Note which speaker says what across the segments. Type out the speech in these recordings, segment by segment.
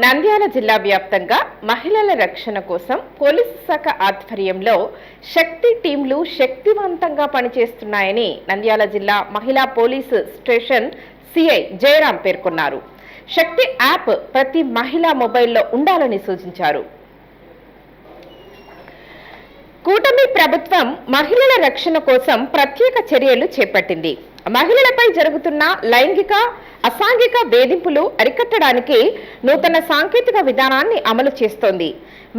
Speaker 1: నంద్యాల జిల్లా వ్యాప్తంగా మహిళల రక్షణ కోసం పోలీసు శాఖ ఆధ్వర్యంలో శక్తి టీంలు శక్తివంతంగా పనిచేస్తున్నాయని నంద్యాల జిల్లా మహిళా పోలీసు స్టేషన్ సిఐ జయరాం పేర్కొన్నారు. శక్తి యాప్ ప్రతి మహిళా మొబైల్లో ఉండాలని సూచించారు. కూటమి ప్రభుత్వం మహిళల రక్షణ కోసం ప్రత్యేక చర్యలు చేపట్టింది. మహిళలపై జరుగుతున్న లైంగిక అసాంఘిక వేధింపులు అరికట్టడానికి నూతన సాంకేతిక విధానాన్ని అమలు చేస్తోంది.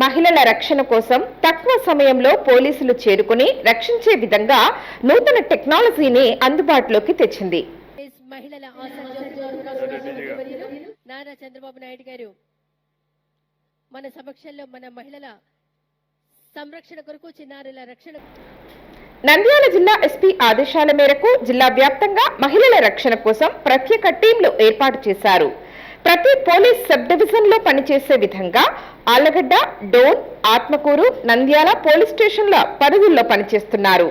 Speaker 1: మహిళల రక్షణ కోసం తక్కువ సమయంలో పోలీసులు చేరుకుని రక్షించే విధంగా నూతన టెక్నాలజీని అందుబాటులోకి తెచ్చింది.
Speaker 2: నారా చంద్రబాబు నాయుడు గారు మన సమక్షంలో మన మహిళల సంరక్షణ కొరకు చిన్నారుల రక్షణ
Speaker 1: నంద్యాల జిల్లా ఎస్పీ ఆదేశాల మేరకు జిల్లా వ్యాప్తంగా మహిళల రక్షణ కోసం ప్రత్యేక టీంలు ఏర్పాటు చేశారు. ప్రతి పోలీస్ సబ్ డివిజన్ లో పనిచేసే విధంగా ఆళ్లగడ్డ, డోన్, ఆత్మకూరు, నంద్యాల పోలీస్ స్టేషన్ల పరిధుల్లో పనిచేస్తున్నారు.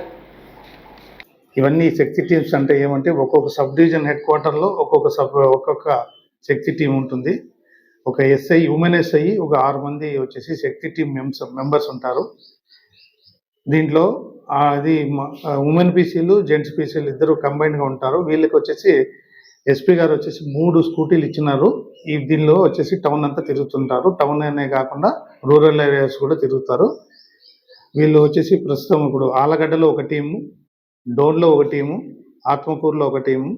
Speaker 3: ఇవన్నీ శక్తి టీమ్స్ అంటే ఏమంటే ఒక్కొక్క సబ్ డివిజన్ హెడ్ క్వార్టర్లో ఒక్కొక్క శక్తి టీం ఉంటుంది. ఒక ఎస్ఐ, ఉమెన్ ఎస్ఐ, ఒక 6 మంది వచ్చేసి శక్తి టీం మెంబర్స్ ఉంటారు. దీంట్లో అది ఉమెన్ పీసీలు, జెంట్స్ పీసీలు ఇద్దరు కంబైన్డ్గా ఉంటారు. వీళ్ళకి వచ్చేసి ఎస్పీ గారు వచ్చేసి 3 స్కూటీలు ఇచ్చినారు. దీనిలో వచ్చేసి టౌన్ అంతా తిరుగుతుంటారు. టౌన్ అనే కాకుండా రూరల్ ఏరియాస్ కూడా తిరుగుతారు. వీళ్ళు వచ్చేసి ప్రస్తుతం ఇప్పుడు ఆలగడ్డలో ఒక టీము, డోన్లో ఒక టీము, ఆత్మకూరులో ఒక టీము,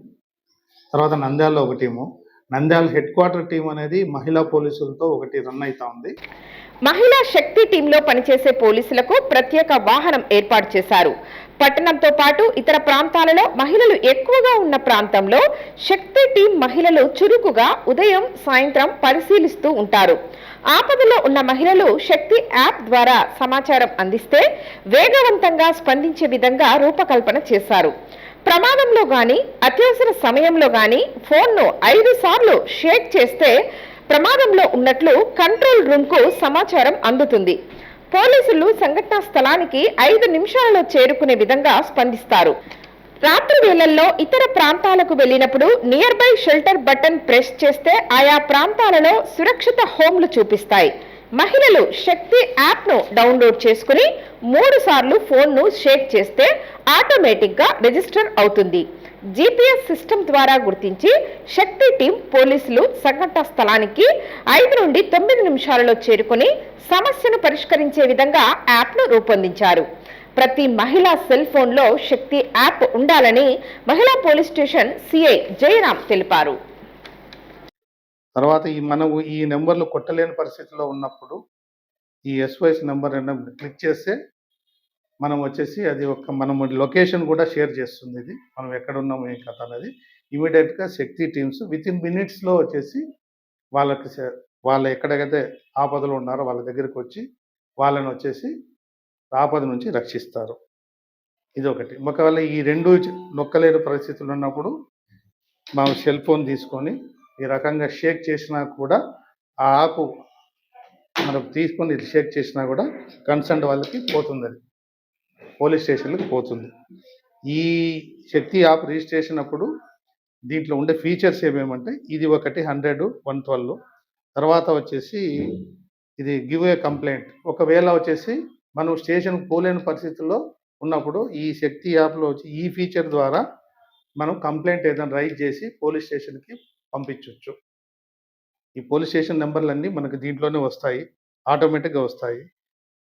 Speaker 3: తర్వాత నంద్యాలలో ఒక team. Nandyal head quarter team అనేది మహిళా పోలీసులతో ఒకటి రన్ అవుతా ఉంది.
Speaker 1: మహిళా శక్తి టీంలో పనిచేసే పోలీసులకు ప్రత్యేక వాహనం ఏర్పాటు చేశారు. పట్టణంతో పాటు ఇతర ప్రాంతాలలో మహిళలు ఎక్కువగా ఉన్న ప్రాంతంలో శక్తి టీం మహిళలు చురుకుగా ఉదయం, సాయంత్రం పరిశీలిస్తూ ఉంటారు. ఆపదలో ఉన్న మహిళలు శక్తి యాప్ ద్వారా సమాచారం అందిస్తే వేగవంతంగా స్పందించే విధంగా రూపకల్పన చేశారు. ప్రమాదంలో గాని అత్యవసర సమయంలో గాని ఫోన్ను 5 సార్లు షేక్ చేస్తే ప్రమాదంలో ఉన్నట్లు కంట్రోల్ రూమ్ కు సమాచారం అందుతుంది. పోలీసులు సంఘటనా స్థలానికి 5 నిమిషాలలో చేరుకునే విధంగా స్పందిస్తారు. రాత్రి వేళల్లో ఇతర ప్రాంతాలకు వెళ్ళినప్పుడు near by shelter button press చేస్తే ఆయా ప్రాంతాలలో సురక్షిత హోమ్లు చూపిస్తాయి. మహిళలు శక్తి యాప్ ను డౌన్లోడ్ చేసుకుని 3 సార్లు ఫోన్ను షేక్ చేస్తే ఆటోమేటిక్ గా రిజిస్టర్ అవుతుంది. GPS సిస్టమ్ ద్వారా గుర్తించి శక్తి టీం పోలీసులు సంఘటన స్థలానికి 5 నుండి 9 నిమిషాలలో చేరుకుని సమస్యను పరిష్కరించే విధంగా యాప్ ను రూపొందించారు. ప్రతి మహిళా సెల్ ఫోన్ లో శక్తి యాప్ ఉండాలని మహిళా పోలీస్ స్టేషన్ సిఐ జయరాం తెలిపారు.
Speaker 3: తర్వాత మనము ఈ నెంబర్లు కొట్టలేని పరిస్థితిలో ఉన్నప్పుడు ఈ SOS నెంబర్ క్లిక్ చేస్తే మనం వచ్చేసి అది మనం లొకేషన్ కూడా షేర్ చేస్తుంది. ఇది మనం ఎక్కడ ఉన్నాము ఏ కథ అనేది ఇమీడియట్గా శక్తి టీమ్స్ వితిన్ మినిట్స్లో వచ్చేసి వాళ్ళ ఎక్కడైతే ఆపదలు ఉన్నారో వాళ్ళ దగ్గరికి వచ్చి వాళ్ళని వచ్చేసి ఆపద నుంచి రక్షిస్తారు. ఇది ఒకటి. ఒకవేళ ఈ 2 నొక్కలేని పరిస్థితులు ఉన్నప్పుడు మనం సెల్ ఫోన్ తీసుకొని ఈ రకంగా షేక్ చేసినా కూడా ఆ యాప్ మనం తీసుకొని షేక్ చేసినా కూడా కన్సర్న్ వాళ్ళకి పోతుంది, అది పోలీస్ స్టేషన్లకు పోతుంది. ఈ శక్తి యాప్ రిజిస్ట్రేషన్ అప్పుడు దీంట్లో ఉండే ఫీచర్స్ ఏమేమంటే ఇది ఒకటి 100, 112. తర్వాత వచ్చేసి ఇది గివ్ ఏ కంప్లైంట్. ఒకవేళ వచ్చేసి మనం స్టేషన్కి పోలేని పరిస్థితుల్లో ఉన్నప్పుడు ఈ శక్తి యాప్లో వచ్చి ఈ ఫీచర్ ద్వారా మనం కంప్లైంట్ ఏదైనా రైజ్ చేసి పోలీస్ స్టేషన్కి పంపించవచ్చు. ఈ పోలీస్ స్టేషన్ నెంబర్లన్నీ మనకు దీంట్లోనే వస్తాయి, ఆటోమేటిక్గా వస్తాయి.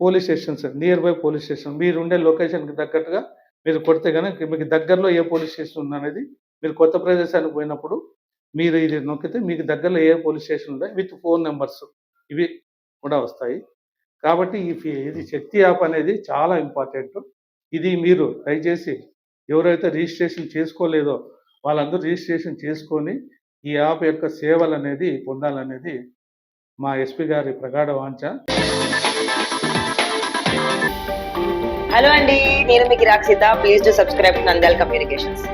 Speaker 3: Police stations near by police station మీరు ఉండే లొకేషన్కి తగ్గట్టుగా మీరు కొడితే కనుక మీకు దగ్గరలో ఏ పోలీస్ స్టేషన్ ఉందనేది మీరు కొత్త ప్రదేశానికి పోయినప్పుడు మీరు ఇది నొక్కితే మీకు దగ్గరలో ఏ పోలీస్ స్టేషన్ ఉందో విత్ ఫోన్ నెంబర్స్ ఇవి కూడా వస్తాయి. కాబట్టి ఇది శక్తి యాప్ అనేది చాలా ఇంపార్టెంట్. ఇది మీరు దయచేసి ఎవరైతే రిజిస్ట్రేషన్ చేసుకోలేదో వాళ్ళందరూ రిజిస్ట్రేషన్ చేసుకొని ఈ యాప్ యొక్క సేవలు అనేది పొందాలనేది మా ఎస్పీ గారి ప్రగాఢ వాంఛ.
Speaker 4: హలో అండి, నేను మీకు Rakshitha. Please do subscribe to Nandyal communications.